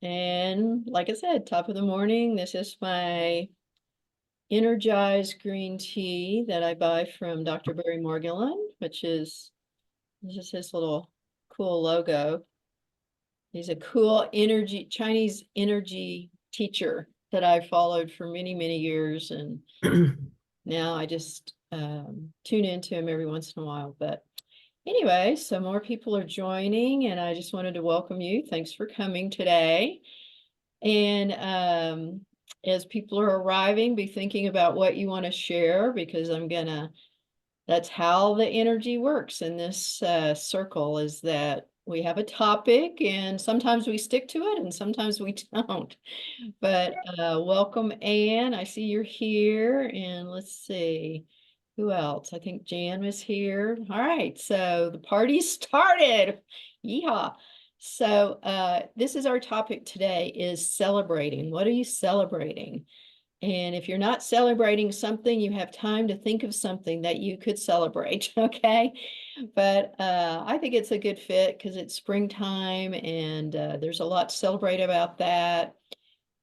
And like I said, top of the morning, this is my energized green tea that I buy from Dr. Barry Morgullen, which is this is his little cool logo. He's a cool Chinese energy teacher that I've followed for many, many years. And now I just tune into him every once in a while. But anyway, so more people are joining, and I just wanted to welcome you. Thanks for coming today. And as people are arriving, be thinking about what you want to share, because that's how the energy works in this circle, is that we have a topic and sometimes we stick to it and sometimes we don't. But welcome, Anne. I see you're here. And let's see, who else? I think Jan was here. All right, so the party started. Yeehaw. So this is our topic today, is celebrating. What are you celebrating? And if you're not celebrating something, you have time to think of something that you could celebrate, okay? But I think it's a good fit because it's springtime, and there's a lot to celebrate about that.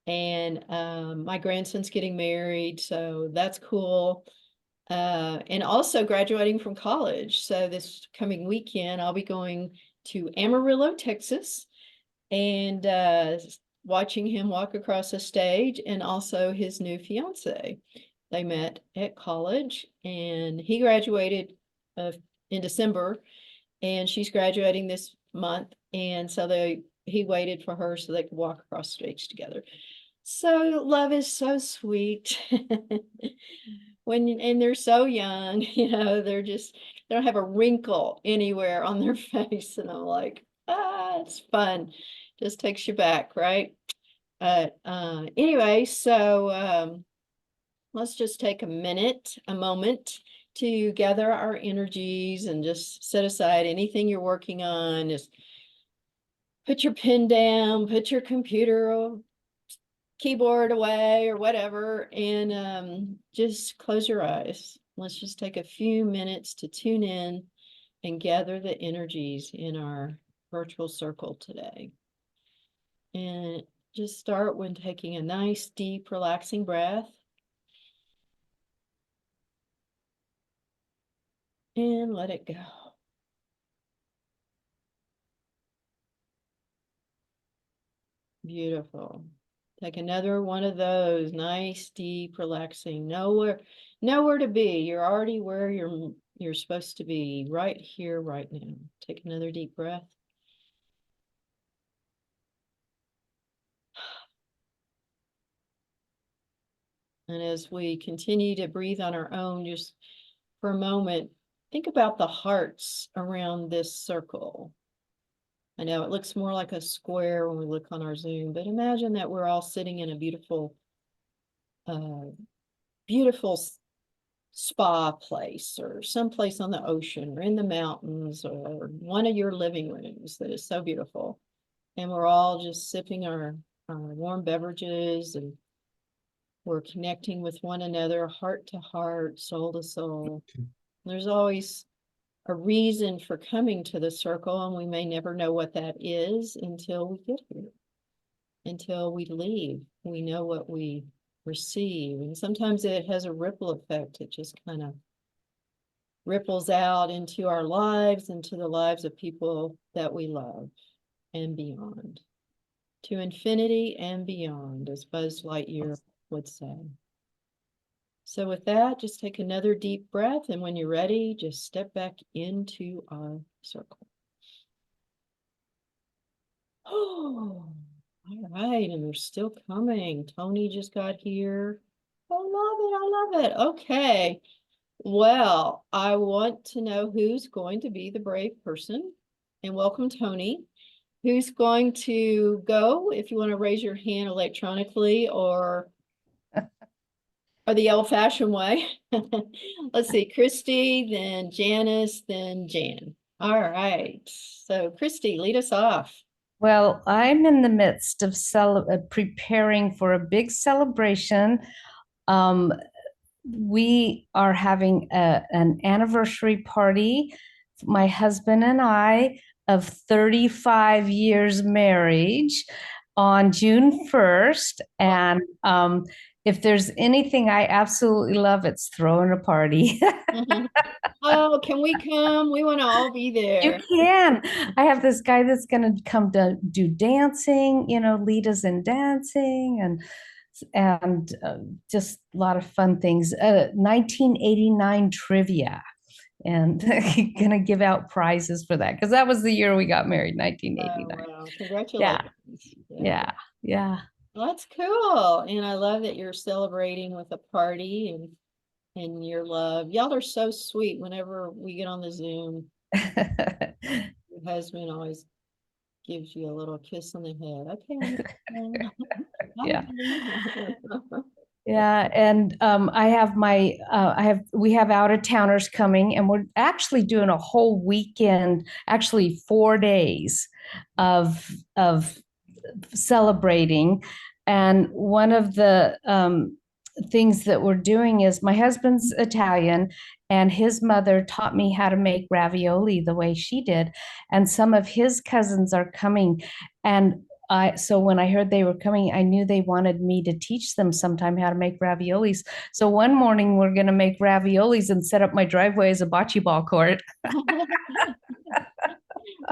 And my grandson's getting married, so that's cool. And also graduating from college. So this coming weekend, I'll be going to Amarillo, Texas, and watching him walk across the stage, and also his new fiance. They met at college, and he graduated in December, and she's graduating this month. And so he waited for her so they could walk across the stage together. So love is so sweet. And they're so young, they don't have a wrinkle anywhere on their face. And I'm like, it's fun. Just takes you back, right? But anyway, so let's just take a moment to gather our energies and just set aside anything you're working on. Just put your pen down, put your computer or keyboard away or whatever, and just close your eyes. Let's just take a few minutes to tune in and gather the energies in our virtual circle today. And just start when taking a nice, deep, relaxing breath. And let it go. Beautiful. Take another one of those, nice, deep, relaxing. Nowhere to be. You're already where you're supposed to be, right here, right now. Take another deep breath. And as we continue to breathe on our own, just for a moment, think about the hearts around this circle. I know it looks more like a square when we look on our Zoom, but imagine that we're all sitting in a beautiful, beautiful spa place, or someplace on the ocean, or in the mountains, or one of your living rooms that is so beautiful. And we're all just sipping our warm beverages, and we're connecting with one another, heart to heart, soul to soul. There's always a reason for coming to the circle, and we may never know what that is until we get here. Until we leave, we know what we receive. And sometimes it has a ripple effect. It just kind of ripples out into our lives, into the lives of people that we love, and beyond. To infinity and beyond, as Buzz Lightyear would say. So with that, just take another deep breath, and when you're ready, just step back into our circle. Oh, all right, and they're still coming. Tony just got here. Oh, love it. Okay. Well, I want to know who's going to be the brave person. And welcome, Tony. Who's going to go? If you want to raise your hand electronically or the old-fashioned way. Let's see, Christy, then Janice, then Jan. All right. So Christy, lead us off. Well, I'm in the midst of preparing for a big celebration. We are having an anniversary party, my husband and I, of 35 years marriage. on June 1st. And if there's anything I absolutely love, it's throwing a party. Oh, can we come? We want to all be You there. can. I have this guy that's going to come to do dancing, lead us in dancing and just a lot of fun things. 1989 trivia, and gonna give out prizes for that because that was the year we got married, Oh, 1989. wow. Yeah, Congratulations. Yeah. yeah, yeah. Well, that's cool. And I love that you're celebrating with a party and your love. Y'all are so sweet whenever we get on the Zoom. Your husband always gives you a little kiss on the head. Okay, bye, Yeah. buddy. Yeah, and we have out of towners coming, and we're actually doing a whole weekend, actually 4 days of celebrating. And one of the things that we're doing is my husband's Italian, and his mother taught me how to make ravioli the way she did. And some of his cousins are coming, and so when I heard they were coming, I knew they wanted me to teach them sometime how to make raviolis. So one morning we're going to make raviolis and set up my driveway as a bocce ball court.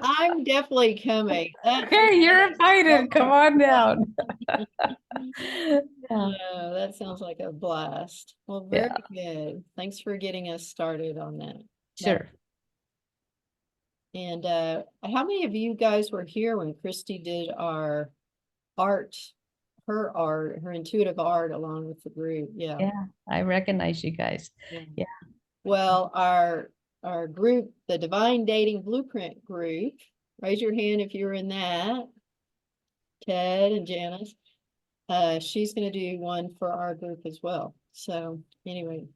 I'm definitely coming. That's Okay, you're invited. Come on down. Yeah, that sounds like a blast. Well, very yeah, good. Thanks for getting us started on that. That sure. and how many of you guys were here when Christy did our art, her intuitive art along with the group? Yeah. Yeah, I recognize you guys. Yeah. Yeah. Well, our group, the Divine Dating Blueprint group, raise your hand if you're in that. Ted and Janice. She's going to do one for our group as well. So anyway,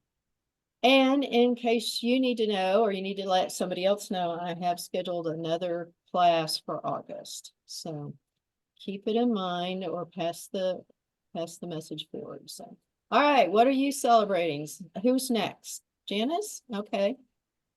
and in case you need to know or you need to let somebody else know, I have scheduled another class for August. So keep it in mind or pass the message forward. So, all right, what are you celebrating? Who's next? Janice? Okay.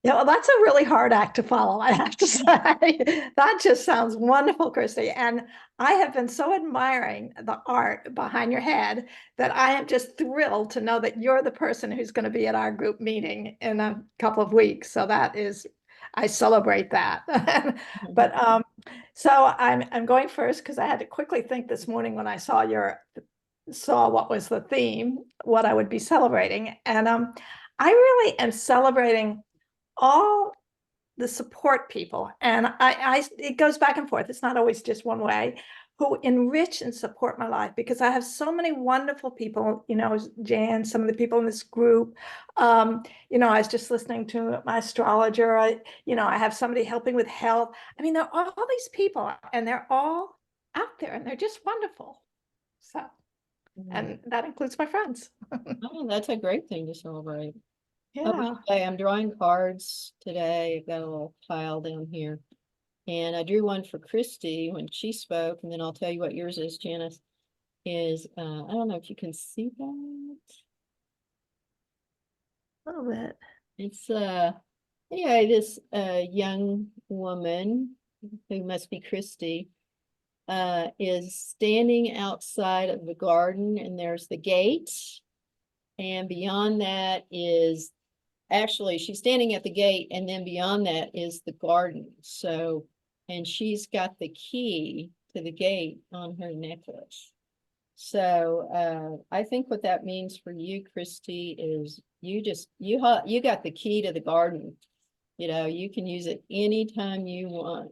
Yeah, well, that's a really hard act to follow, I have to say. That just sounds wonderful, Christy. And I have been so admiring the art behind your head that I am just thrilled to know that you're the person who's going to be at our group meeting in a couple of weeks. So that is, I celebrate that. But so I'm going first because I had to quickly think this morning when I saw what was the theme, what I would be celebrating. And I really am celebrating all the support people, and it goes back and forth. It's not always just one way, who enrich and support my life, because I have so many wonderful people, Jan, some of the people in this group. I was just listening to my astrologer. I have somebody helping with health. I mean, there are all these people, and they're all out there, and they're just wonderful. So, and that includes my friends. Oh, that's a great thing to celebrate. Oh, by Yeah. the way, I'm drawing cards today. I've got a little pile down here. And I drew one for Christy when she spoke, and then I'll tell you what yours is, Janice. I don't know if you can see that. A little bit. It's yeah, this young woman who must be Christy is standing outside of the garden, and there's the gate. And beyond that is actually she's standing at the gate, and then beyond that is the garden. So, and she's got the key to the gate on her necklace. So I think what that means for you, Christy, is you got the key to the garden. You can use it anytime you want.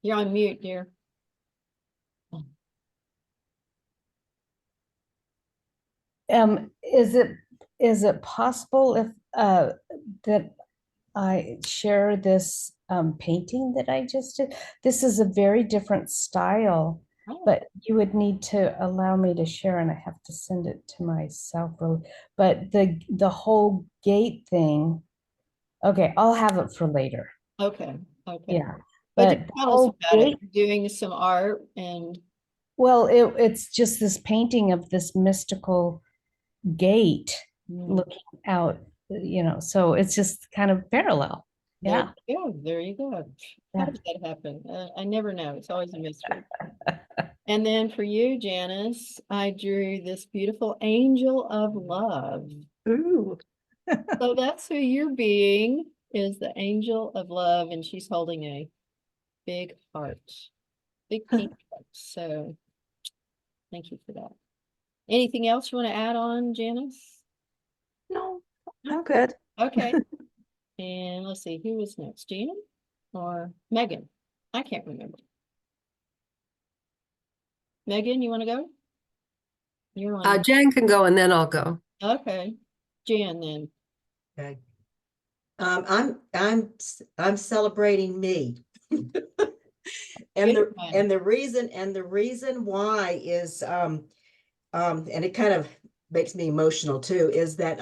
You're on mute, dear. Is it possible if that I share this painting that I just did? This is a very different style, Oh, but you would need to allow me to share, and I have to send it to myself really. But the whole gate thing, okay, I'll have it for later. okay, okay. Yeah. But just But the tell us whole about it. gate, You're doing some art and well, it's just this painting of this mystical gate mm, looking out, so it's just kind of parallel. Yeah. There you go. How Yeah. does that happen? I never know. It's always a mystery. And then for you, Janice, I drew this beautiful angel of love. Ooh. So that's who you're being, is the angel of love, and she's holding a big heart, big pink heart. So thank you for that. Anything else you want to add on, Janice? No, I'm good. Okay. And let's see, who was next? Jan or Megan? I can't remember. Megan, you want to go? You're on. Jen can go and then I'll go. Okay. Jan then. Okay. I'm celebrating me. And Good one. the reason why is and it kind of makes me emotional too, is that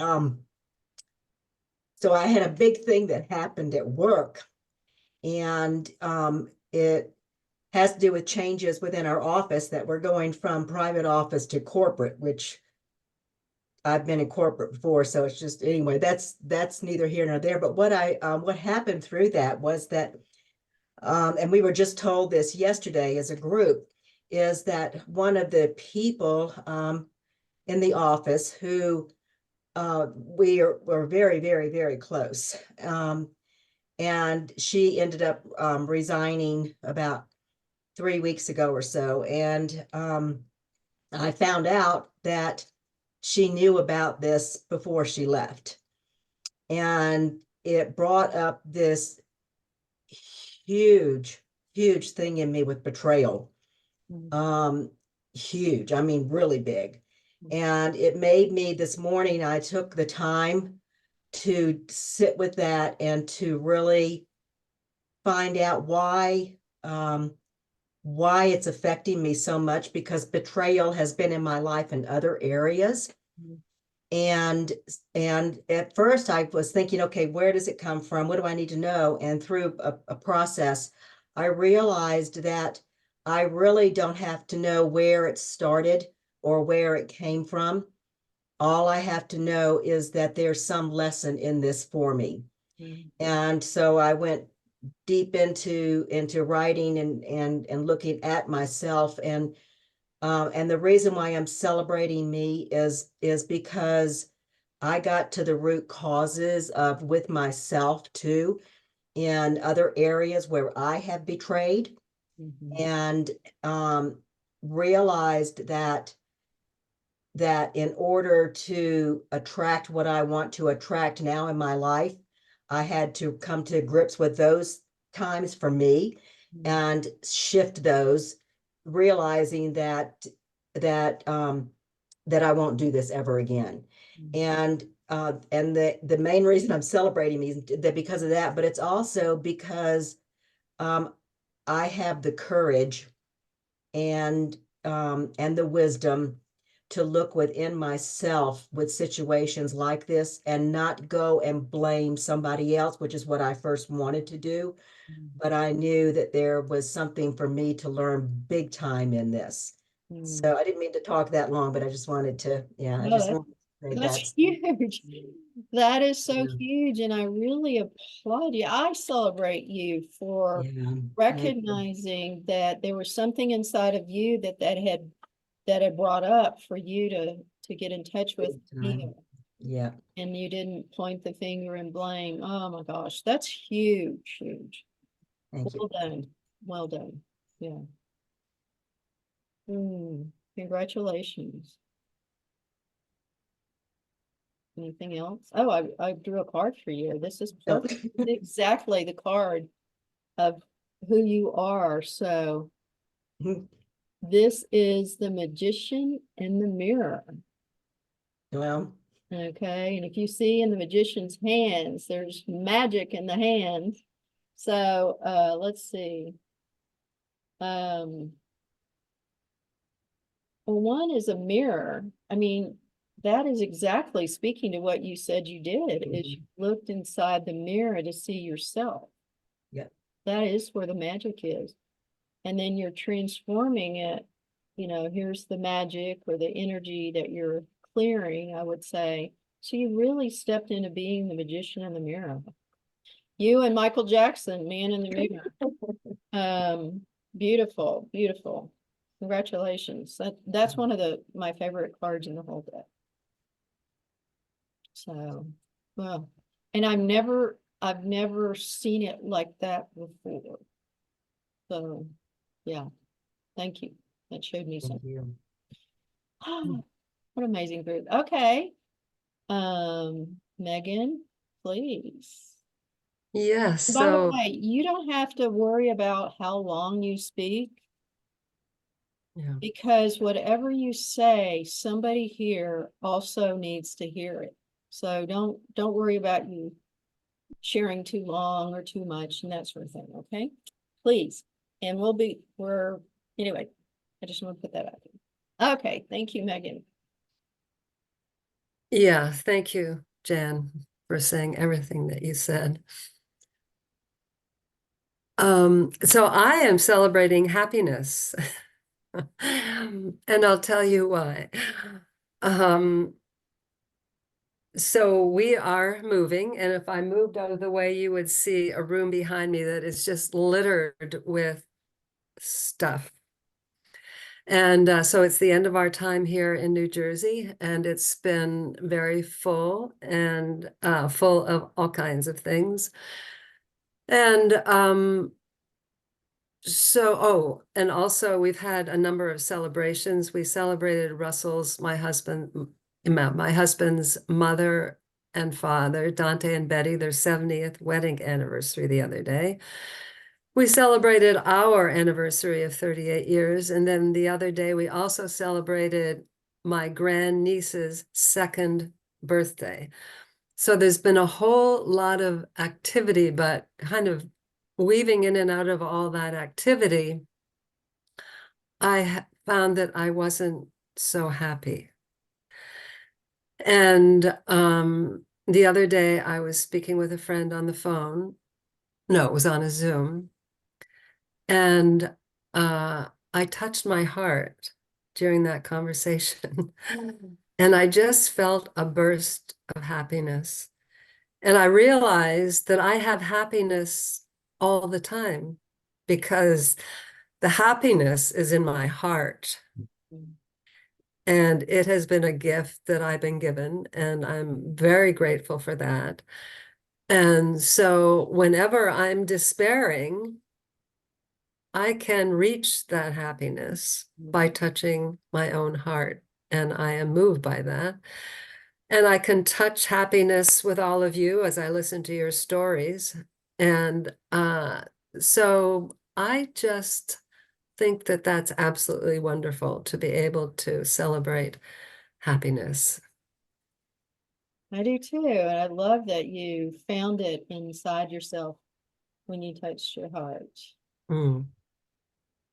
so I had a big thing that happened at work, and it has to do with changes within our office, that we're going from private office to corporate, which I've been in corporate before, so it's just, anyway, that's neither here nor there. But what happened through that was that, and we were just told this yesterday as a group, is that one of the people in the office who were very, very, very close, and she ended up resigning about 3 weeks ago or so, and I found out that she knew about this before she left. And it brought up this huge, huge thing in me with betrayal. Huge, I mean, really big. And it made me, this morning, I took the time to sit with that and to really find out why it's affecting me so much, because betrayal has been in my life in other areas. And at first I was thinking, okay, where does it come from? What do I need to know? And through a process, I realized that I really don't have to know where it started or where it came from. All I have to know is that there's some lesson in this for me. And so I went deep into writing and looking at myself, and the reason why I'm celebrating me is because I got to the root causes of with myself too, in other areas where I have betrayed, and realized that in order to attract what I want to attract now in my life, I had to come to grips with those times for me and shift those, realizing that I won't do this ever again. And the main reason I'm celebrating me is that because of that, but it's also because I have the courage and the wisdom to look within myself with situations like this and not go and blame somebody else, which is what I first wanted to do. But I knew that there was something for me to learn big time in this. So I didn't mean to talk that long, but I just wanted to, I just wanted to say That's huge. That is so Yeah. huge, and I really applaud you. I celebrate you for recognizing that there was something inside of you that had brought up for you to get in touch with me. Yeah. And you didn't point the finger and blame. Oh my gosh, that's huge, huge. Thank you. Well done. Well done. Yeah. Congratulations. Anything else? Oh, I drew a card for you. This is perfect. This is exactly the card of who you are. So this is the Magician in the Mirror. Well, Okay, and if you see in the magician's hands, there's magic in the hands. So let's see. Well, one is a mirror. I mean, that is exactly speaking to what you said you did, is you looked inside the mirror to see yourself. Yeah. That is where the magic is. And then you're transforming it. You know, here's the magic or the energy that you're clearing, I would say. So you really stepped into being the magician in the mirror. You and Michael Jackson, Man in the Moon. Beautiful, beautiful. Congratulations. That's one of my favorite cards in the whole deck. So, well, and I've never seen it like that before. So, yeah, thank you. That showed me Thank something. you. Oh, what an amazing group. Okay. Megan, please. Yes, By the so way, you don't have to worry about how long you speak, yeah. because whatever you say, somebody here also needs to hear it. So don't worry about you sharing too long or too much and that sort of thing, okay? Please. And anyway, I just want to put that out there. Okay, thank you, Megan. Yeah, thank you, Jan, for saying everything that you said. So I am celebrating happiness. And I'll tell you why. So we are moving, and if I moved out of the way, you would see a room behind me that is just littered with stuff. And so it's the end of our time here in New Jersey, and it's been very full and full of all kinds of things. And and also we've had a number of celebrations. We celebrated my husband's mother and father, Dante and Betty, their 70th wedding anniversary the other day. We celebrated our anniversary of 38 years. And then the other day, we also celebrated my grandniece's 2nd birthday. So there's been a whole lot of activity, but kind of weaving in and out of all that activity, I found that I wasn't so happy. And the other day, I was speaking with a friend on the phone. No, it was on a Zoom. And I touched my heart during that conversation. And I just felt a burst of happiness. And I realized that I have happiness all the time because the happiness is in my heart. And it has been a gift that I've been given, and I'm very grateful for that. And so whenever I'm despairing, I can reach that happiness by touching my own heart, and I am moved by that. And I can touch happiness with all of you as I listen to your stories. And so I just think that that's absolutely wonderful to be able to celebrate happiness. I do too. And I love that you found it inside yourself when you touched your heart. Mm.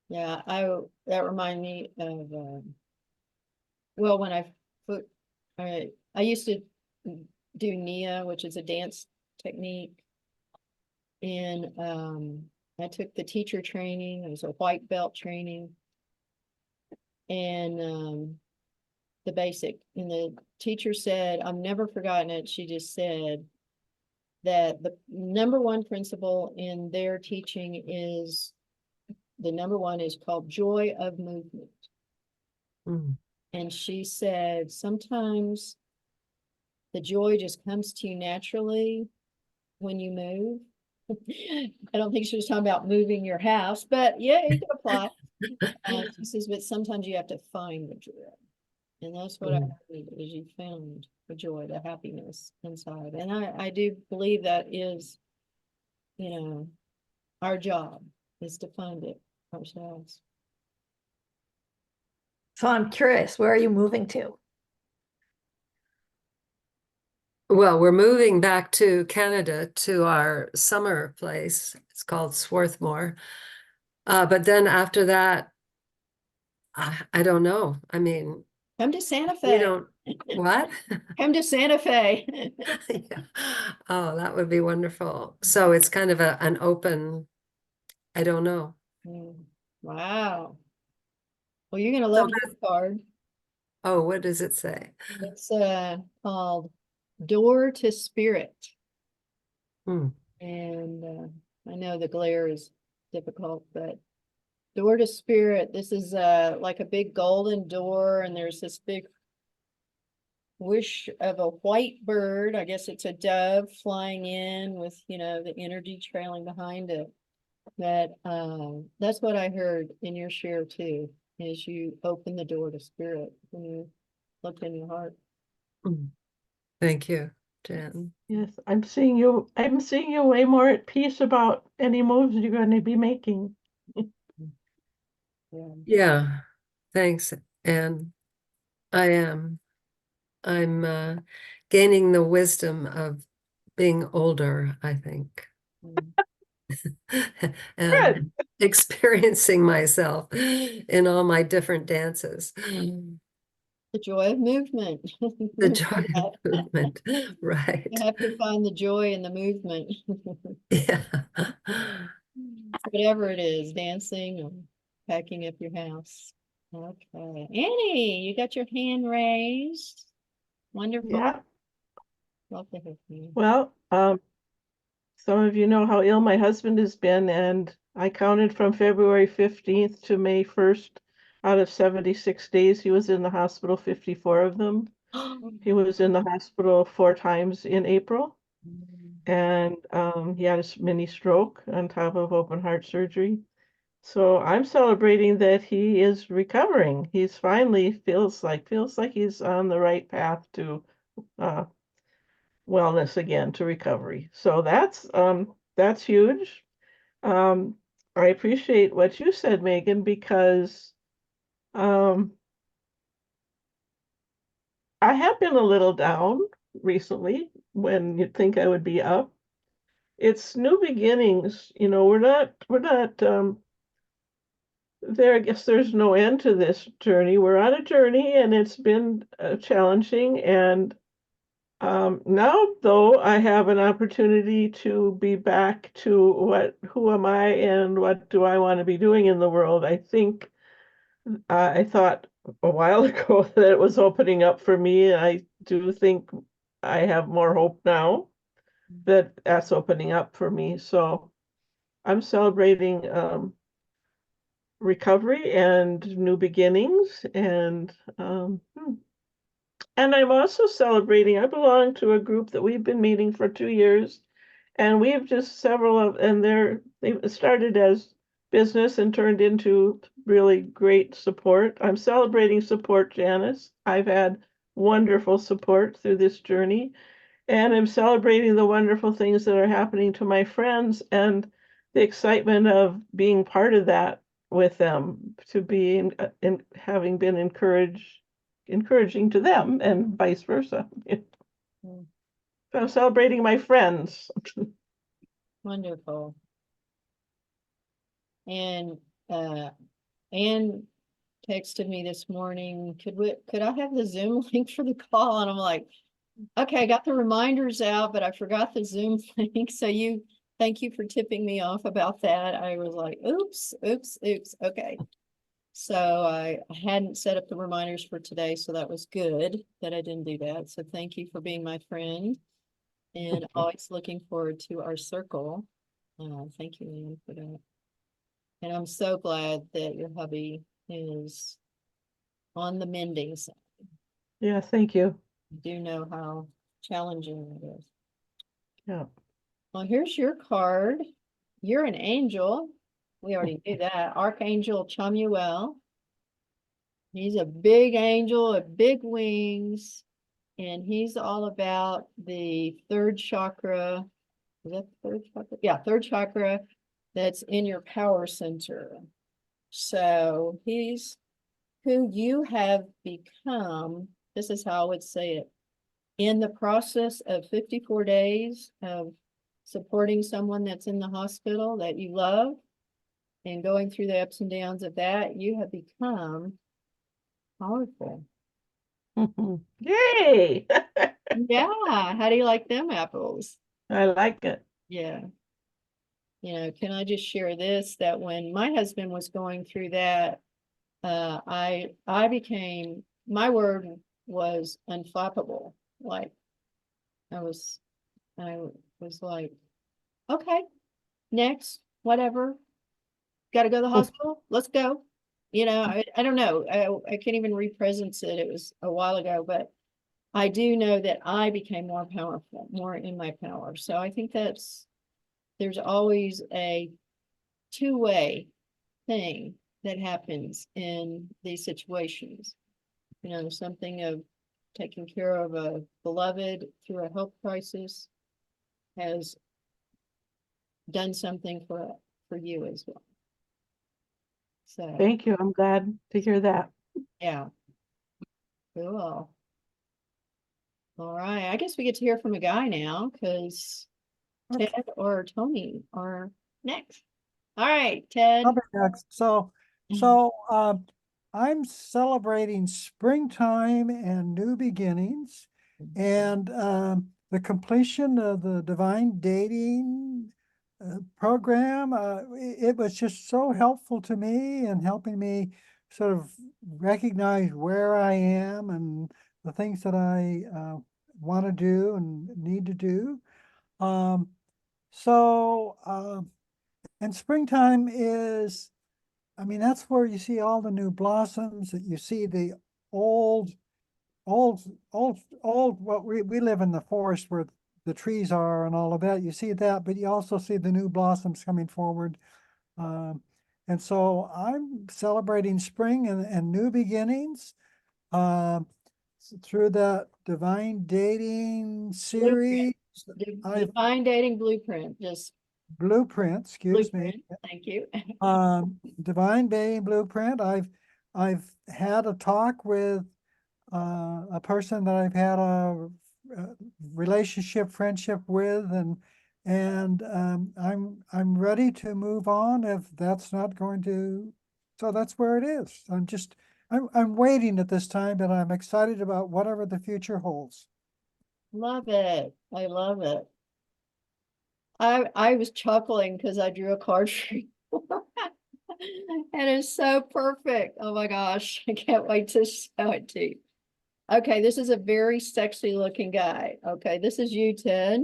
Yeah, that reminded me of well, when I used to do Nia, which is a dance technique, and I took the teacher training. It was a white belt training, and the basic. And the teacher said, I've never forgotten it. She just said that the number one principle in their teaching is the number one is called joy of movement. Mm. And she said, sometimes the joy just comes to you naturally when you move. I don't think she was talking about moving your house, but yeah, it could apply. She says, but sometimes you have to find the joy. And that's what I believe is you found the joy, the happiness inside. And I do believe that is, our job is to find it ourselves. So I'm curious, where are you moving to? Well, we're moving back to Canada to our summer place. It's called Swarthmore. But then after that, I don't know. I mean, Come to Santa we Fe. don't, what? Come to Santa Fe. Yeah. Oh, that would be wonderful. So it's kind of an open, I don't know. Wow. Well, you're gonna So love this card. Oh, what does it say? It's called Door to Spirit. Hmm. And I know the glare is difficult, but door to spirit, this is like a big golden door, and there's this big wish of a white bird. I guess it's a dove flying in with, you know, the energy trailing behind it. That's what I heard in your share too, as you open the door to spirit when you look in your heart. Thank you, Jen. Yes, I'm seeing you way more at peace about any moves you're going to be making. Yeah. Yeah, thanks. And I am. I'm gaining the wisdom of being older, I think, Mm. and experiencing myself in all my different dances. The joy of movement. The joy of movement, right? You have to find the joy in the movement. Yeah. Whatever it is, dancing or packing up your house. Okay. Annie, you got your hand raised. Wonderful. Yeah, Love to hear from you. well, some of you know how ill my husband has been, and I counted from February 15th to May 1st. Out of 76 days, he was in the hospital, 54 of them. He was in the hospital 4 times in April, and he had a mini stroke on top of open heart surgery. So I'm celebrating that he is recovering. He's finally feels like he's on the right path to uh, wellness again, to recovery. So that's huge. Um, I appreciate what you said, Megan, because um, I have been a little down recently when you'd think I would be up. It's new beginnings, you know, we're not there. I guess there's no end to this journey. We're on a journey and it's been challenging. And now, though, I have an opportunity to be back to who am I and what do I want to be doing in the world. I think I thought a while ago that it was opening up for me. And I do think I have more hope now that that's opening up for me. So I'm celebrating recovery and new beginnings, and I'm also celebrating. I belong to a group that we've been meeting for 2 years, and we have just several of, and they started as business and turned into really great support. I'm celebrating support, Janice. I've had wonderful support through this journey, and I'm celebrating the wonderful things that are happening to my friends and the excitement of being part of that with them, to be in having been encouraging to them and vice versa. Mm. So I'm celebrating my friends. Wonderful. And Anne texted me this morning, could I have the Zoom link for the call? And I'm like, okay, I got the reminders out, but I forgot the Zoom link. So thank you for tipping me off about that. I was like, oops. Okay. So I hadn't set up the reminders for today, so that was good that I didn't do that. So thank you for being my friend and always looking forward to our circle. Thank you, Anne, for that. And I'm so glad that your hubby is on the mending side. Yeah, thank you. You do know how challenging it is. Yeah. Well, here's your card. You're an angel. We already knew that. Archangel Chamuel. He's a big angel with big wings, and he's all about the third chakra. Is that the third chakra? Yeah, third chakra that's in your power center. So he's who you have become. This is how I would say it. In the process of 54 days of supporting someone that's in the hospital that you love and going through the ups and downs of that, you have become powerful. Yay! Yeah. How do you like them apples? I like it. Yeah. You know, can I just share this, that when my husband was going through that, I became, my word was unflappable. Like I was like, okay, next, whatever. Got to go to the hospital? Let's go. You know, I don't know. I can't even represence it. It was a while ago, but I do know that I became more powerful, more in my power. So I think there's always a two-way thing that happens in these situations. You know, something of taking care of a beloved through a health crisis has done something for you as well. So, Thank you. I'm glad to hear that. yeah, cool. All right, I guess we get to hear from a guy now because Ted or Tony are next. All right, Ted. I'll be next. So I'm celebrating springtime and new beginnings, and the completion of the Divine Dating program. It was just so helpful to me and helping me sort of recognize where I am and the things that I want to do and need to do. Um, so. And springtime is, I mean, that's where you see all the new blossoms, that you see the old, what we live in the forest where the trees are and all of that. You see that, but you also see the new blossoms coming forward. Um, and so I'm celebrating spring and new beginnings through that divine dating series. Divine dating blueprint, just Blueprint, excuse me. blueprint. Thank you. Divine Dating Blueprint. I've had a talk with a person that I've had a relationship, friendship with, and I'm ready to move on if that's not going to. So that's where it is. I'm waiting at this time, but I'm excited about whatever the future holds. Love it. I love it. I was chuckling because I drew a card for you. And it's so perfect. Oh my gosh. I can't wait to show it to you. Okay, this is a very sexy looking guy. Okay, this is you, Ted.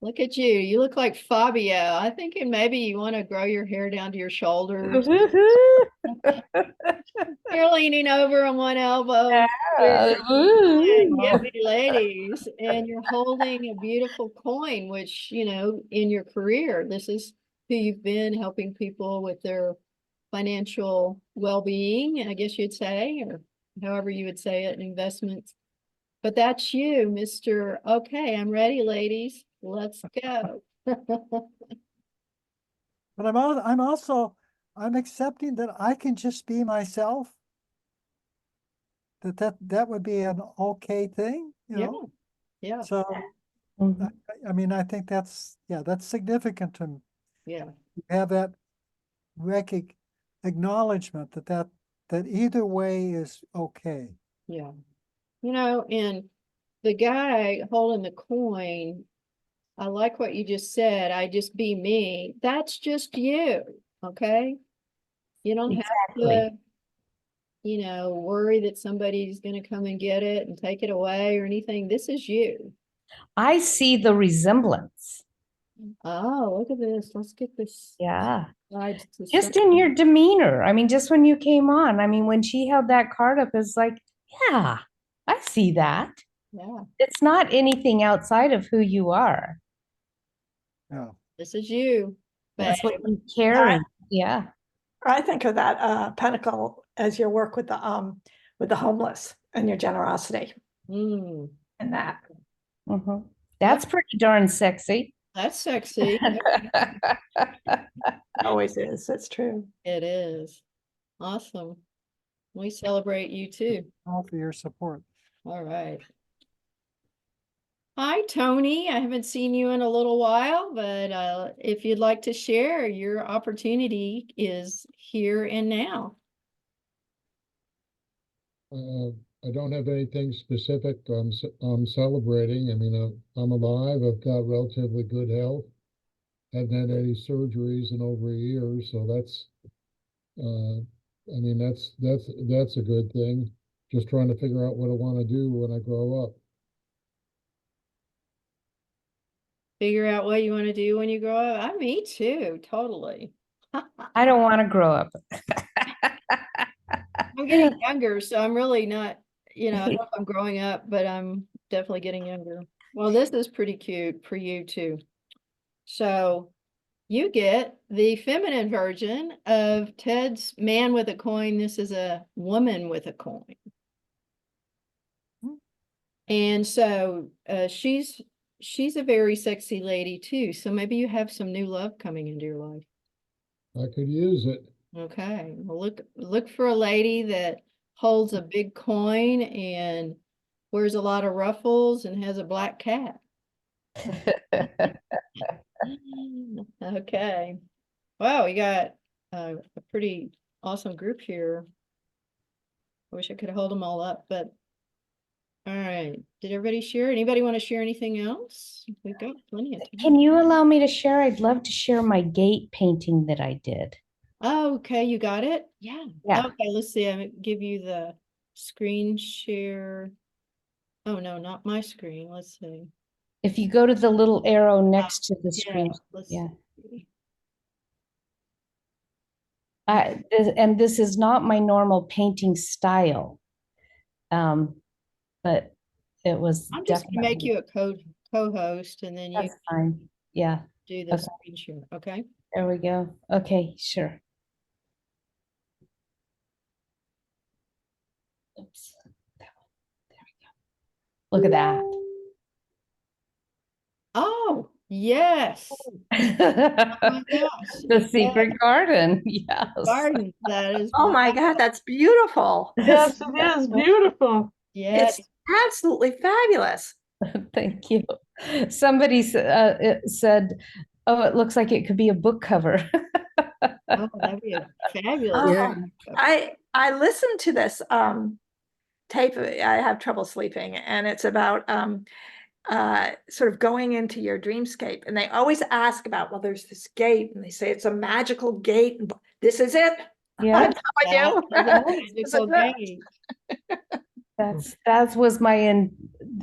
Look at you. You look like Fabio. I'm thinking maybe you want to grow your hair down to your shoulders. You're leaning over on one elbow. Ooh. Get me, ladies. And you're holding a beautiful coin, which, you know, in your career, this is who you've been helping people with their financial well-being, I guess you'd say, or however you would say it, investments. But that's you, Mr. Okay, I'm ready, ladies. Let's go. But I'm accepting that I can just be myself. That would be an okay thing, you Yeah, know? yeah, So Mhm. I mean, I think that's significant to yeah. have that acknowledgement that either way is okay. Yeah. You know, and the guy holding the coin, I like what you just said. I just be me. That's just you. Okay. You don't have Exactly. to, you know, worry that somebody's going to come and get it and take it away or anything. This is you. I see the resemblance. Oh, look at this. Let's get this Yeah. slide to Just in your demeanor. I mean, just when you came on, I mean, when she held that card up, it's like, yeah, I see that. Yeah, It's not anything outside of who you are. Yeah. this is you. That's But what you carry. Yeah. I think of that pentacle as your work with the homeless and your generosity mm, and that. Mhm. That's pretty darn sexy. that's sexy. Always is. That's true. It is. Awesome. We celebrate you too. All for your support. All right. Hi, Tony. I haven't seen you in a little while, but if you'd like to share, your opportunity is here and now. I don't have anything specific I'm celebrating. I mean, I'm alive. I've got relatively good health. Haven't had any surgeries in over a year, so I mean, that's a good thing. Just trying to figure out what I want to do when I grow up. figure out what you want to do when you grow up? Me too, totally. I don't want to grow up. I'm getting younger, so I'm really not, I don't know if I'm growing up, but I'm definitely getting younger. Well, this is pretty cute for you too. So you get the feminine version of Ted's man with a coin. This is a woman with a coin. And so she's a very sexy lady too. So maybe you have some new love coming into your life. I could use it. Okay. Well, look for a lady that holds a big coin and wears a lot of ruffles and has a black cat. Okay. Wow, we got a pretty awesome group here. I wish I could hold them all up, but all right. Did everybody share? Anybody want to share anything else? We've got plenty of time. Can you allow me to share? I'd love to share my gate painting that I did. Oh, okay, you got it? Yeah. Yeah. Okay, let's see. I'm gonna give you the screen share. Oh no, not my screen. Let's see. If you go to the little arrow next to the Yeah, screen, let's yeah. see. And this is not my normal painting style. But it was I'm just gonna make definitely, you a co-host and then you that's fine. Yeah, do the okay. screen share, okay? There we go. Okay, sure. Oops. That one. There we go. Look at Oh, yes. Oh that. my gosh. The secret garden. Yes. Garden, that is. Oh my God, that's beautiful. Yes, it is beautiful. Yes. It's absolutely fabulous. Thank you. Somebody said, "Oh, it looks like it could be a book cover." Oh, that'd be a fabulous. Oh, Yeah. I listened to this tape. I have trouble sleeping, and it's about sort of going into your dreamscape. And they always ask about, well, there's this gate, and they say it's a magical gate, and this is it. Yeah. That's how I That do. is a This is magical it. gate. That was my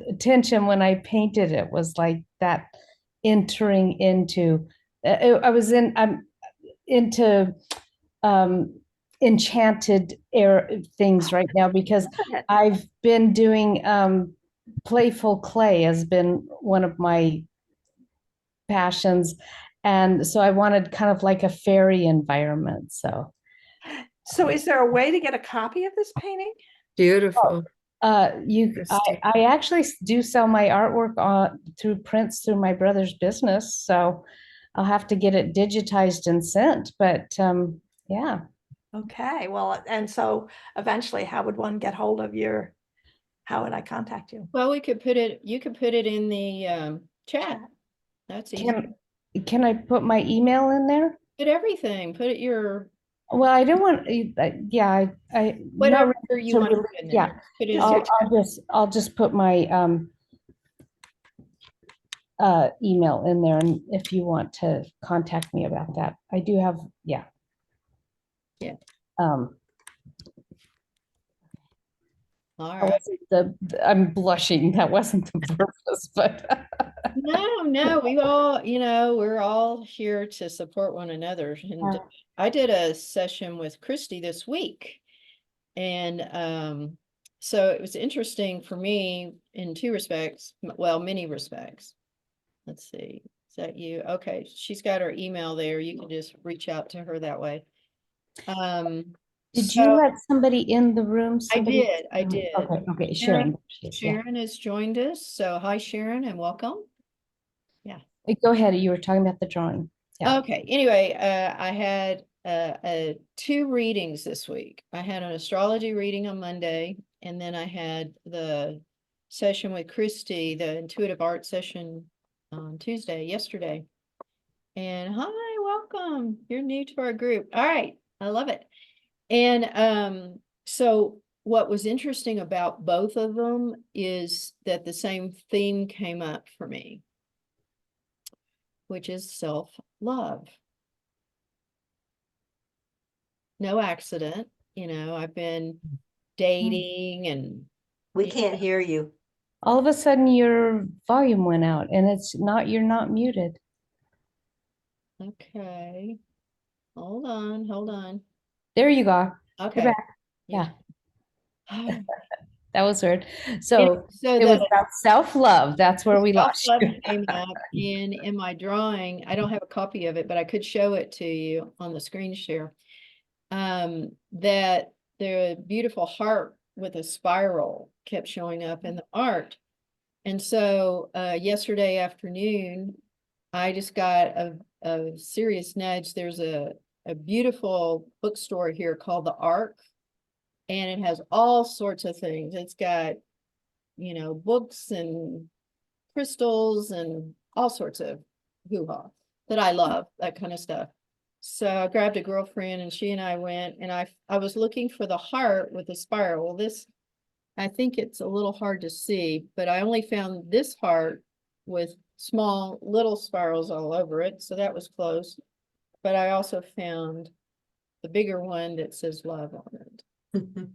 intention when I painted it, was like that entering into I'm into enchanted air things right now because I've been doing playful clay has been one of my passions, and so I wanted kind of like a fairy environment. So Is there a way to get a copy of this painting? Beautiful. Christy. I actually do sell my artwork through prints through my brother's business, so I'll have to get it digitized and sent. But yeah, Okay, well, and so eventually, how would one get hold of how would I contact you? Well, you could put it in the chat. That's easy. can I put my email in there? Put everything, put it your, Well, I don't want. Yeah, I not whatever really you to want to really- put in yeah. there. Put it I'll just put my email in there, and if you want to contact me about that, I do have, yeah. Yeah. Um, all that right. wasn't I'm blushing. That wasn't the purpose, but No, we all, we're all here to support one another. And I did a session with Christy this week. And so it was interesting for me in two respects, well, many respects. Let's see, is that you? Okay, she's got her email there. You can just reach out to her that way. did you let somebody in the room? I did. Okay, Sharon. Sharon has joined us. So hi, Sharon, and welcome. Yeah. Go ahead. You were talking about the drawing. Yeah. Okay. Anyway, I had two readings this week. I had an astrology reading on Monday, and then I had the session with Christy, the intuitive art session on yesterday. And hi, welcome. You're new to our group. All right. I love it. And so what was interesting about both of them is that the same theme came up for me, which is self-love. No accident. I've been dating and We can't hear you. all of a sudden your volume went out and you're not muted. Okay. Hold on. There you go. You're Okay. back. Yeah, that was weird. So So it was the about self-love. That's where we lost self-love you. came up in my drawing. I don't have a copy of it, but I could show it to you on the screen share. That the beautiful heart with a spiral kept showing up in the art. And so yesterday afternoon, I just got a serious nudge. There's a beautiful bookstore here called The Ark, and it has all sorts of things. It's got, books and crystals and all sorts of hoo-ha that I love, that kind of stuff. So I grabbed a girlfriend and she and I went, and I was looking for the heart with the spiral. Well, this, I think it's a little hard to see, but I only found this heart with small little spirals all over it. So that was close. But I also found the bigger one that says love on it.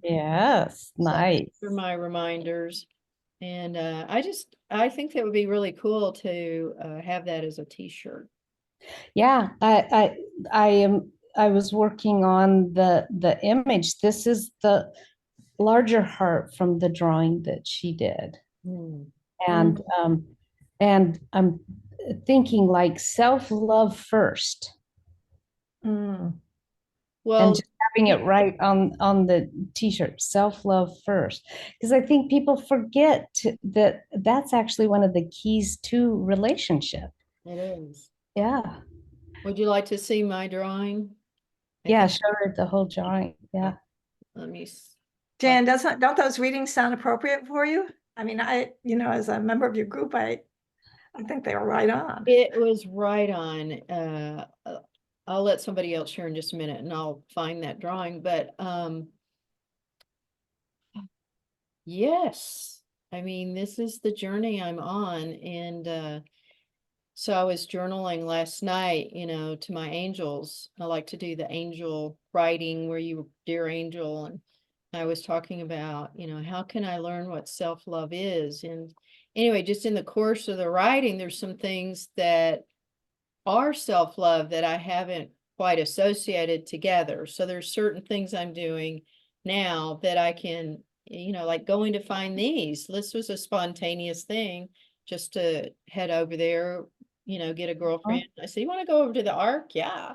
Yes, So nice. those are my reminders. And I think that would be really cool to have that as a t-shirt. Yeah, I was working on the image. This is the larger heart from the drawing that she did. And and I'm thinking like self-love first and Well, just having it right on the t-shirt, self-love first. Because I think people forget that that's actually one of the keys to relationship. it is. Yeah. Would you like to see my drawing? Yeah, show her the whole drawing. Yeah. Let me. Jan, don't those readings sound appropriate for you? I mean, as a member of your group, I think they were right on. It was right on. I'll let somebody else share in just a minute and I'll find that drawing, but yes, I mean, this is the journey I'm on. And so I was journaling last night, to my angels. I like to do the angel writing where you, dear angel, and I was talking about, how can I learn what self-love is? And anyway, just in the course of the writing, there's some things that are self-love that I haven't quite associated together. So there's certain things I'm doing now that I can, like going to find these. This was a spontaneous thing just to head over there, get a girlfriend. I said, you want to go over to the Ark? Yeah.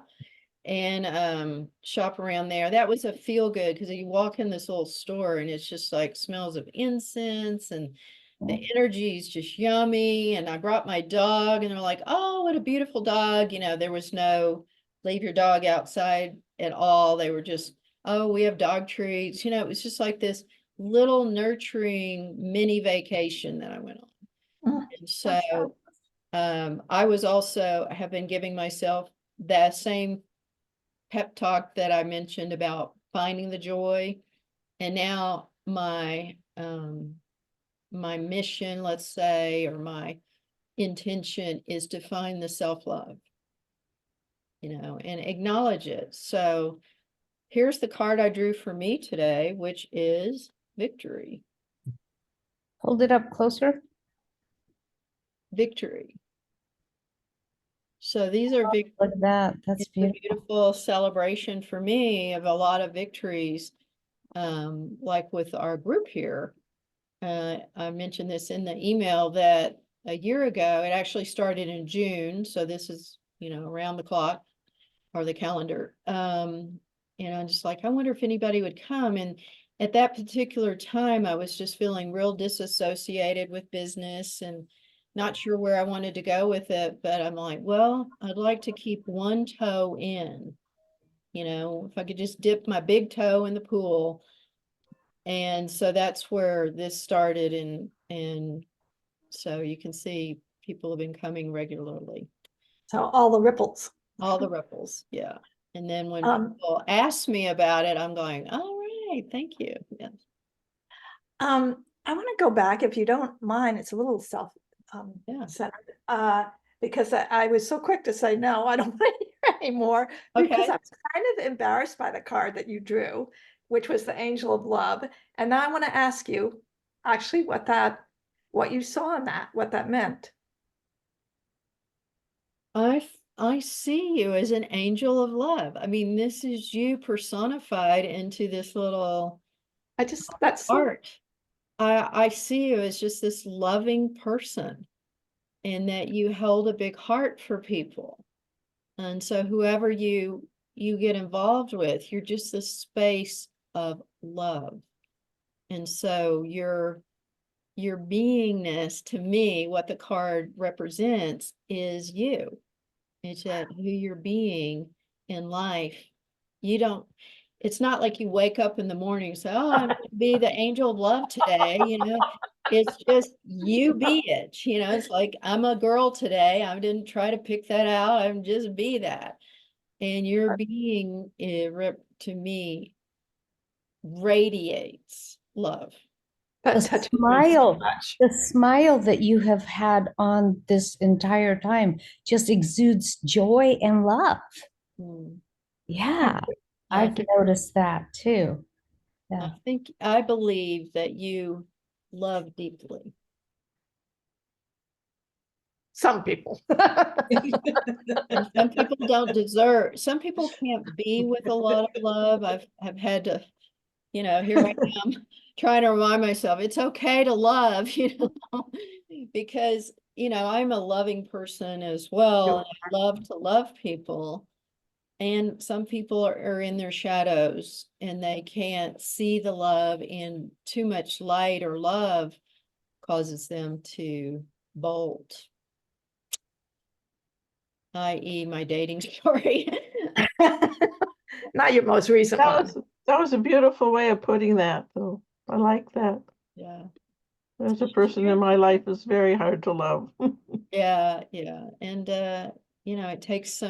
And shop around there. That was a feel good because you walk in this little store and it's just like smells of incense and the energy is just yummy. And I brought my dog and they're like, oh, what a beautiful dog. There was no leave your dog outside at all. They were just, oh, we have dog treats. It was just like this little nurturing mini vacation that I went on. And so I have been giving myself that same pep talk that I mentioned about finding the joy. And now my mission, let's say, or my intention is to find the self-love, and acknowledge it. So here's the card I drew for me today, which is victory. Hold it up closer. Victory. So these are Look at that. That's it's a beautiful. beautiful celebration for me of a lot of victories, like with our group here. I mentioned this in the email that a year ago, it actually started in June. So this is, around the clock or the calendar. And I'm just like, I wonder if anybody would come. And at that particular time, I was just feeling real disassociated with business and not sure where I wanted to go with it. But I'm like, well, I'd like to keep one toe in, if I could just dip my big toe in the pool. And so that's where this started. And so you can see people have been coming regularly. So all the ripples. All the ripples, yeah. And then when Um, people ask me about it, I'm going, all right, thank you. Yeah. I want to go back, if you don't mind. It's a little Yeah. centered, because I was so quick to say, no, I don't want to hear anymore, because Okay. I was kind of embarrassed by the card that you drew, which was the angel of love. And now I want to ask you actually what that what you saw in that, what that meant. I see you as an angel of love. I mean, this is you personified into this little That's so, art. I see you as just this loving person, and that you hold a big heart for people. And so whoever you get involved with, you're just this space of love. And so your beingness, to me, what the card represents is you. It's that who you're being in life. You don't, it's not like you wake up in the morning and say, oh, I'm going to be the angel of love today. It's just you be it. It's like, I'm a girl today. I didn't try to pick that out. I'm just be that. And your being, to me, radiates love. The that touches me so smile, much. the smile that you have had on this entire time just exudes joy and love. Mm. Yeah, I I've noticed that too. Yeah. I believe that you love deeply. Some people. And some people don't deserve, some people can't be with a lot of love. I've had to, here I am trying to remind myself it's okay to love, because, I'm a loving person as well. And I love to love people. And some people are in their shadows and they can't see the love, and too much light or love causes them to bolt, i.e. my dating story. Not your most recent one. That was a beautiful way of putting that, though. I like that. Yeah. There's a person in my life is very hard to love. Yeah. And, it takes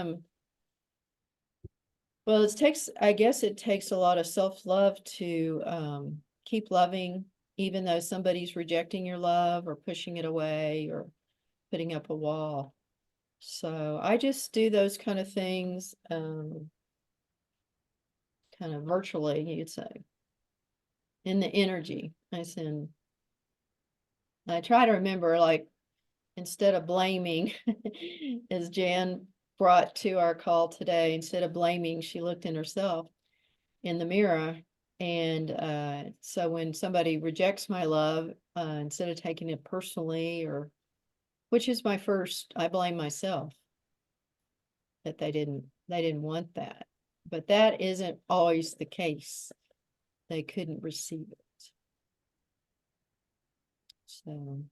I guess it takes a lot of self-love to keep loving, even though somebody's rejecting your love or pushing it away or putting up a wall. So I just do those kind of things, kind of virtually, you'd say, in the energy. I try to remember, like, instead of blaming, as Jan brought to our call today, instead of blaming, she looked in herself in the mirror. And so when somebody rejects my love, instead of taking it personally, which is I blame myself that they didn't want that. But that isn't always the case. They couldn't receive it. So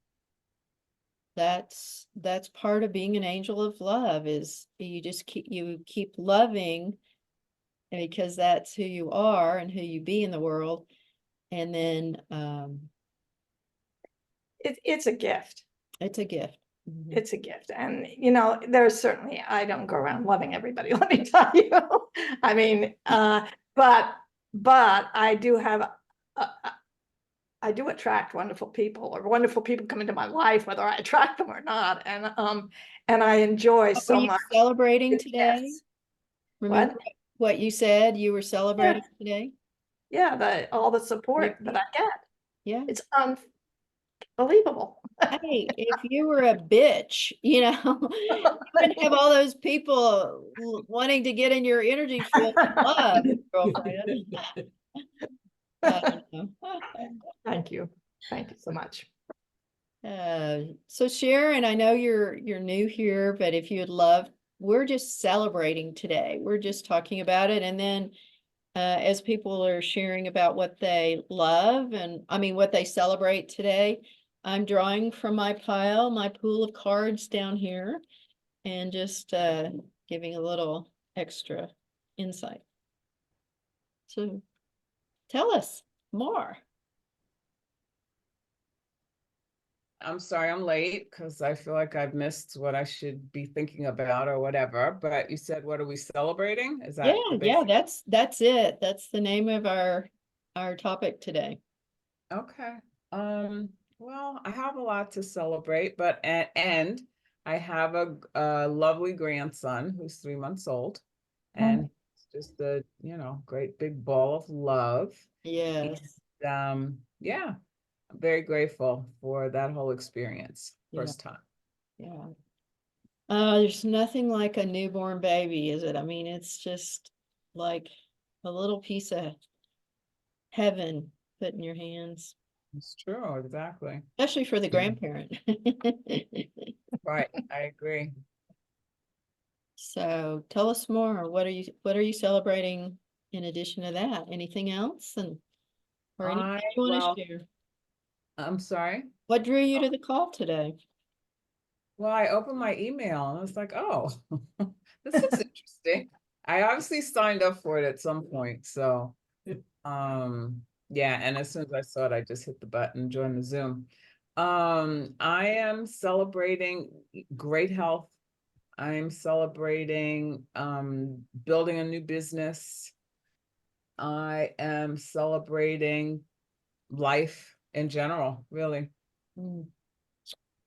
that's part of being an angel of love, is you just keep loving, because that's who you are and who you be in the world. And then It's a gift. it's a gift. Mhm. It's a gift. And, there's certainly, I don't go around loving everybody, let me tell you. I mean, but I do have, I do attract wonderful people, or wonderful people come into my life, whether I attract them or not. And I enjoy Were so you much. celebrating today? Yes. Remember What? what you said you were celebrating today? Yeah, all the support that I get. Yeah. It's unbelievable. Hey, if you were a bitch, you wouldn't have all those people wanting to get in your energy field of love, girlfriend. I don't know. Thank you. Thank you so much. So Sharon, I know you're new here, but if you'd love, we're just celebrating today. We're just talking about it. And then as people are sharing about what they love, and I mean, what they celebrate today, I'm drawing from my pool of cards down here, and just giving a little extra insight. So tell us more. I'm sorry I'm late because I feel like I've missed what I should be thinking about or whatever. But you said, what are we celebrating? Is that the Yeah, basic? that's it. That's the name of our topic today. Okay. Well, I have a lot to celebrate, but and I have a lovely grandson who's 3 months old, and he's just a, great big ball of love. Yes. Yeah. very grateful for that whole experience. Yeah. First time. Yeah. There's nothing like a newborn baby, is it? I mean, it's just like a little piece of heaven put in your hands, It's true, exactly. especially for the grandparent. Right, I agree. So tell us more. What are you celebrating in addition to that? Anything else? And or anything you want well, to share? I'm sorry. What drew you to the call today? Well, I opened my email and I was like, oh, this looks interesting. I obviously signed up for it at some point. So, yeah. And as soon as I saw it, I just hit the button, join the Zoom. I am celebrating great health. I'm celebrating building a new business. I am celebrating life in general, really. Mm,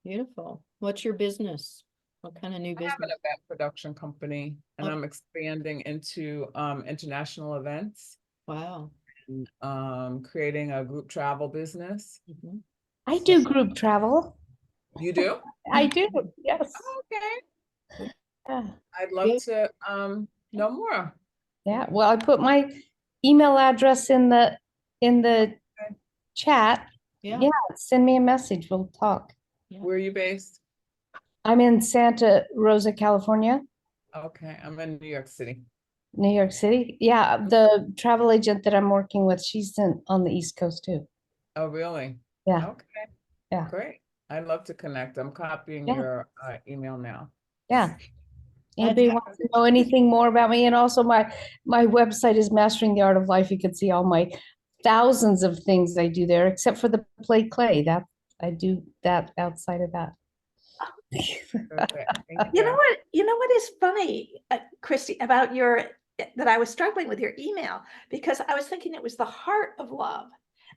beautiful. What's your business? What kind of new I have an business? event production company and Okay. I'm expanding into international events Wow. and creating a group travel business. Mhm. I So do group travel. you do? I do, yes. Okay. Yeah. I'd love to know more. Yeah, well, I put my email address in the chat. Yeah. Yeah, send me a message, we'll talk. Where are you based? I'm in Santa Rosa, California, Okay, I'm in New York City. New York City. Yeah, the travel agent that I'm working with, she's on the East Coast too. Oh, really? Yeah, Okay, yeah, great. I'd love to connect. I'm copying Yeah. your email now. yeah. I'd Anybody have wants to know anything more about me? And also my website is Mastering the Art of Life. You can see all my thousands of things I do there, except for the play clay. That I do that outside of that. Perfect. Thank You you. know what is funny, Christy, about that I was struggling with your email because I was thinking it was the heart of love.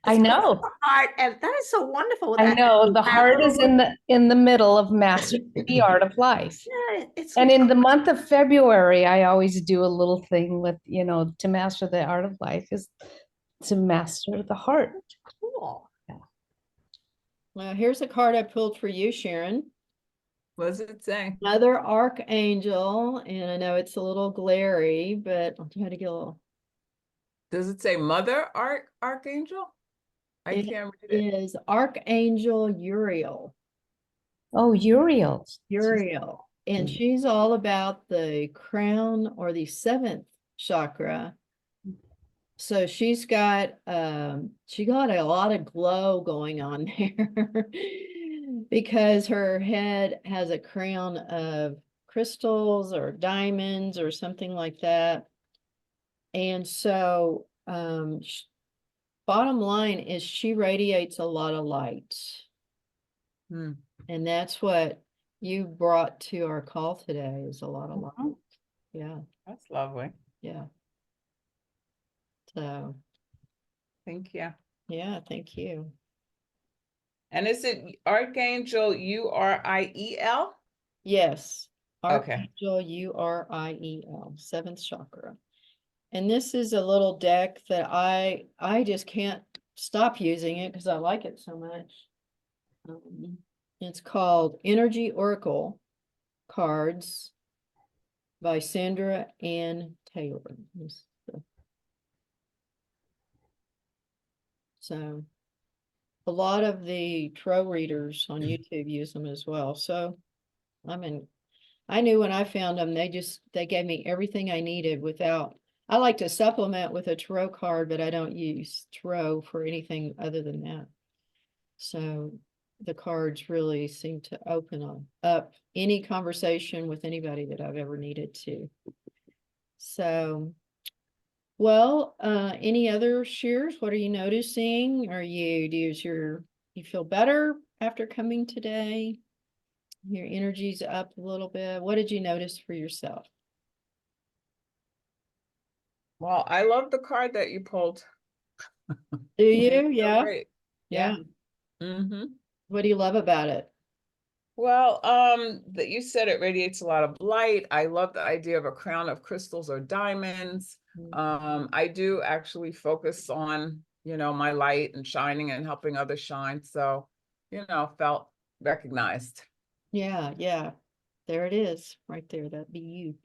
I It's know. the heart, and that is so wonderful. I That know the heart is in the middle of mastering the art of life. yeah, it's And in the month of February, I always do a little thing with, to master the art of life is to master the heart. cool. Well, here's a card I pulled for you, Sharon. What does it say? Another archangel, and I know it's a little glary, but I'll try to get a little. Does it say Mother Archangel? I It can't read it. is Archangel Uriel. Oh, Uriel. Uriel. And Mm. she's all about the crown or the seventh chakra. So she got a lot of glow going on there because her head has a crown of crystals or diamonds or something like that. And so bottom line is she radiates a lot of light. Hmm. And that's what you brought to our call today is a lot of light. Mhm. Yeah, That's lovely. yeah. So, Thank you. yeah, thank you. And is it Archangel Uriel? Yes, Okay. Archangel Uriel, seventh chakra. And this is a little deck that I just can't stop using it because I like it so much. It's called Energy Oracle Cards by Sandra Ann Taylor. So a lot of the tarot readers on YouTube use them as well. So I knew when I found them, they gave me everything I needed I like to supplement with a tarot card, but I don't use tarot for anything other than that. So the cards really seem to open up any conversation with anybody that I've ever needed to. So, well, any other shares? What are you noticing? You feel better after coming today? Your energy's up a little bit. What did you notice for yourself? Well, I love the card that you pulled. Do It's you? so Yeah. great. Yeah. Mm-hmm. What do you love about it? Well, that you said it radiates a lot of light. I love the idea of a crown of crystals or diamonds. I do actually focus on, my light and shining and helping others shine. So, felt recognized. Yeah, yeah. There it is, right there. That'd be you.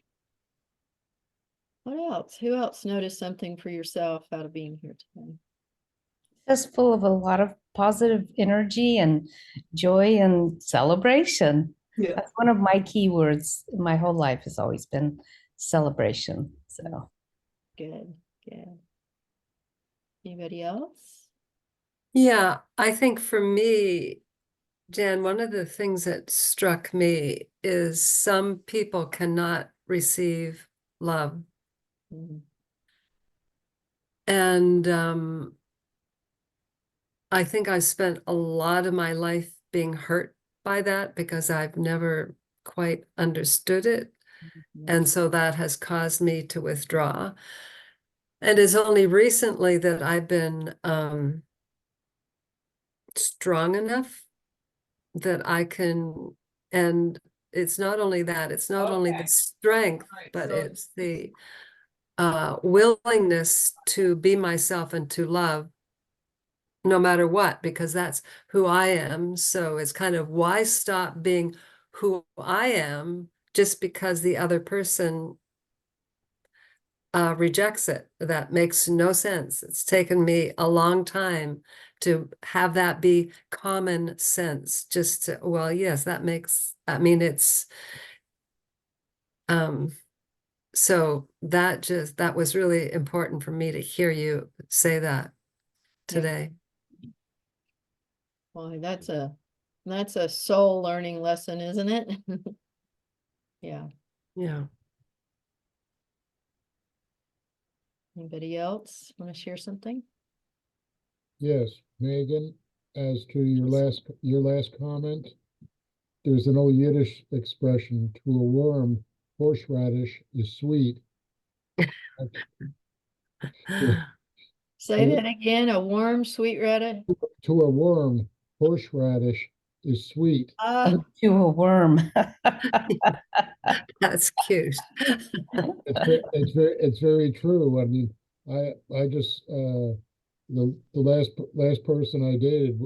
What else? Who else noticed something for yourself out of being here today? Just full of a lot of positive energy and joy and celebration. Yeah. That's one of my key words. My whole life has always been celebration. So Good, good. Anybody else? Yeah, I think for me, Jan, one of the things that struck me is some people cannot receive love. Mhm. And I think I spent a lot of my life being hurt by that because I've never quite understood it. And so that has caused me to withdraw. And it's only recently that I've been strong enough that I can, and it's not only that, it's not only the Okay. strength, Right, but so- it's the willingness to be myself and to love no matter what, because that's who I am. So it's kind of, why stop being who I am just because the other person rejects it? That makes no sense. It's taken me a long time to have that be common sense. Just to, well, yes, that makes, I mean, it's, so that was really important for me to hear you say that today. Well, that's a soul learning lesson, isn't it? Yeah. Yeah. Anybody else want to share something? Yes, Megan, as to your last comment, there's an old Yiddish expression, to a worm, horseradish is sweet. To, Say that again, a warm sweet red. to a worm, horseradish is sweet. to a worm. That's cute. It's very true. I mean, I just the last person I dated,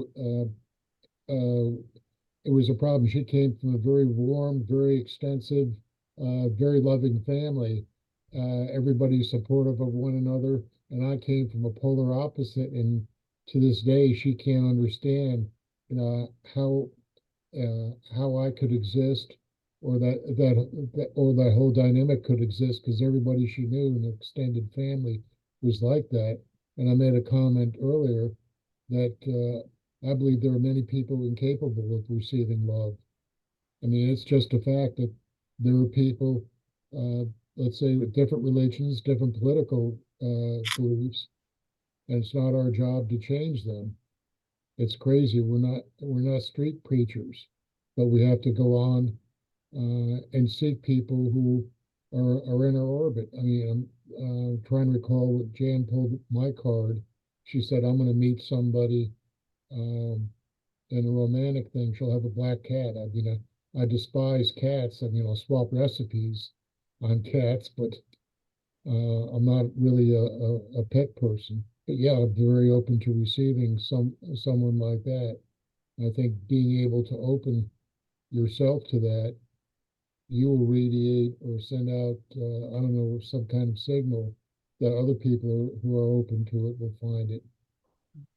it was a problem. She came from a very warm, very extensive, very loving family. Everybody's supportive of one another, and I came from a polar opposite. And to this day, she can't understand, how I could exist, or that whole dynamic could exist, because everybody she knew in the extended family was like that. And I made a comment earlier that I believe there are many people incapable of receiving love. I mean, it's just a fact that there are people, uh, let's say, with different religions, different political beliefs, and it's not our job to change them. It's crazy. We're not street preachers, but we have to go on and seek people who are in our orbit. I mean, I'm trying to recall what Jan pulled my card. She said, "I'm going to meet somebody." In a romantic thing, she'll have a black cat. I mean, I despise cats. I mean, I'll swap recipes on cats, but I'm not really a pet person. But yeah, I'm very open to receiving someone like that. I think being able to open yourself to that, you will radiate or send out, I don't know, some kind of signal that other people who are open to it will find it.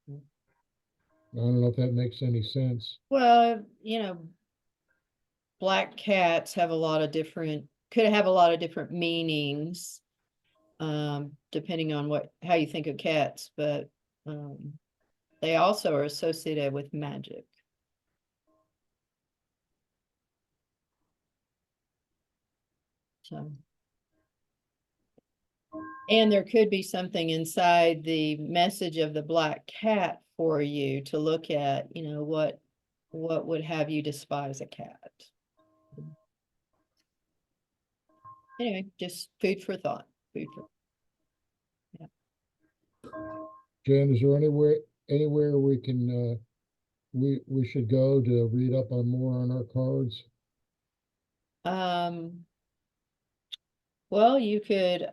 I don't know if that makes any sense. Well, black cats have could have a lot of different meanings, depending on how you think of cats, but they also are associated with magic. So, and there could be something inside the message of the black cat for you to look at, what would have you despise a cat? Anyway, just food for thought. Food for Jan, is there anywhere we can we should go to read up on more on our cards? Well, you could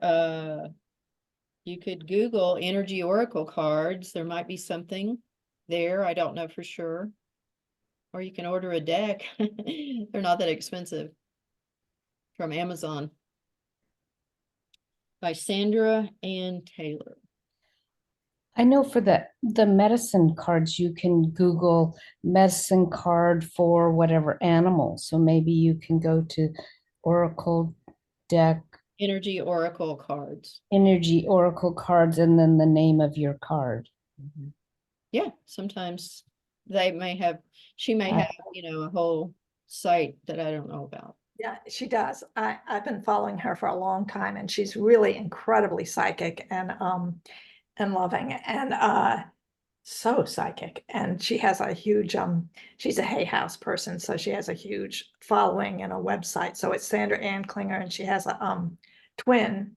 You could Google energy oracle cards. There might be something there. I don't know for sure. Or you can order a deck. They're not that expensive. From Amazon. By Sandra Ann Taylor. I know for the medicine cards, you can Google medicine card for whatever animal. So maybe you can go to Oracle deck, Energy oracle cards. energy Oracle cards, and then the name of your card. Yeah, sometimes they may have, she may have, a whole site that I don't know about. Yeah, she does. I've been following her for a long time, and she's really incredibly psychic and loving and so psychic. And she has a huge she's a Hay House person, so she has a huge following and a website. So it's Sandra Ann Klinger, and she has a twin,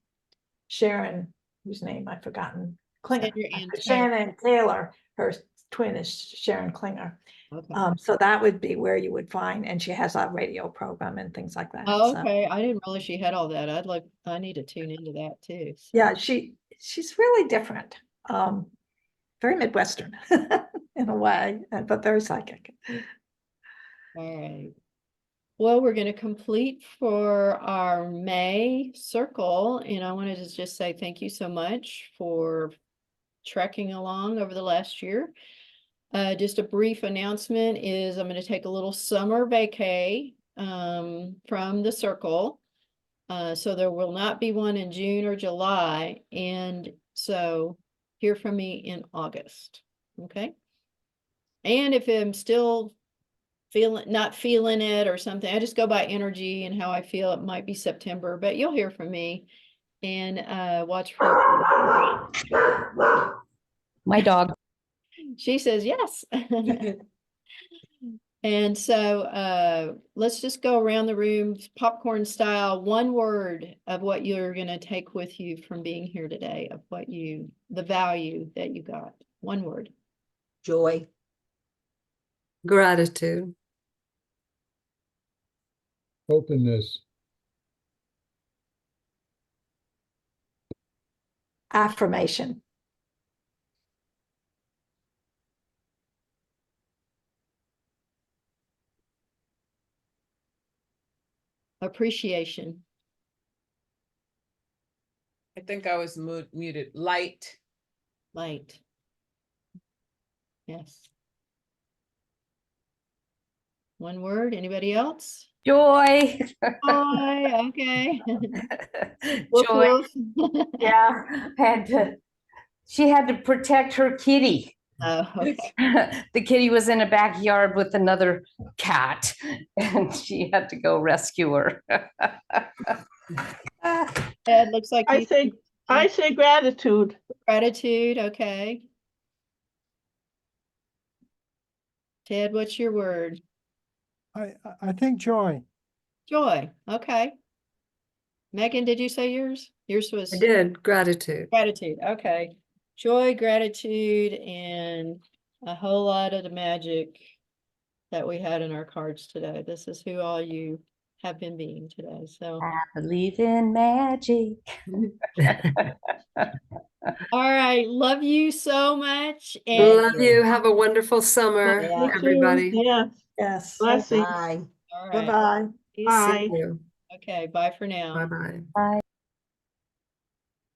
Sharon, whose name I've forgotten. Klinger. Sandra Ann Taylor. Shannon Taylor, her twin is Sharon Klinger. Okay. So that would be where you would find, and she has a radio program and things like that. Oh, So, okay. I didn't realize she had all that. I need to tune into that too. So. yeah, she's really different. Very Midwestern in a way, but very psychic. All right. Well, we're going to complete for our May circle, and I wanted to just say thank you so much for trekking along over the last year. Just a brief announcement is I'm going to take a little summer vacay from the circle. So there will not be one in June or July. And so hear from me in August. Okay. And if I'm still not feeling it or something, I just go by energy and how I feel. It might be September, but you'll hear from me and watch for My dog. She says yes. And so let's just go around the room popcorn style, one word of what you're going to take with you from being here today, of the value that you got. One word. Joy. Gratitude. Openness. Affirmation. Appreciation. I think I was muted. Light. Light. Yes. One word. Anybody else? Joy. Hi. Okay. Joy. Yeah, she had to protect her kitty. Oh, okay. The kitty was in a backyard with another cat, and she had to go rescue her. Ed, looks like I say gratitude. Gratitude. Okay. Ted, what's your word? I think joy. Joy. Okay. Megan, did you say yours? Yours was I did. Gratitude. gratitude. Okay. Joy, gratitude, and a whole lot of the magic that we had in our cards today. This is who all you have been being today. So, I believe in magic. all right. Love you so much. And Love you. Have a wonderful summer, Yeah. everybody. Yeah. Yes. Blessings. Bye. all right. Bye-bye. See you Bye. soon. Okay. Bye for now. Bye-bye. Bye.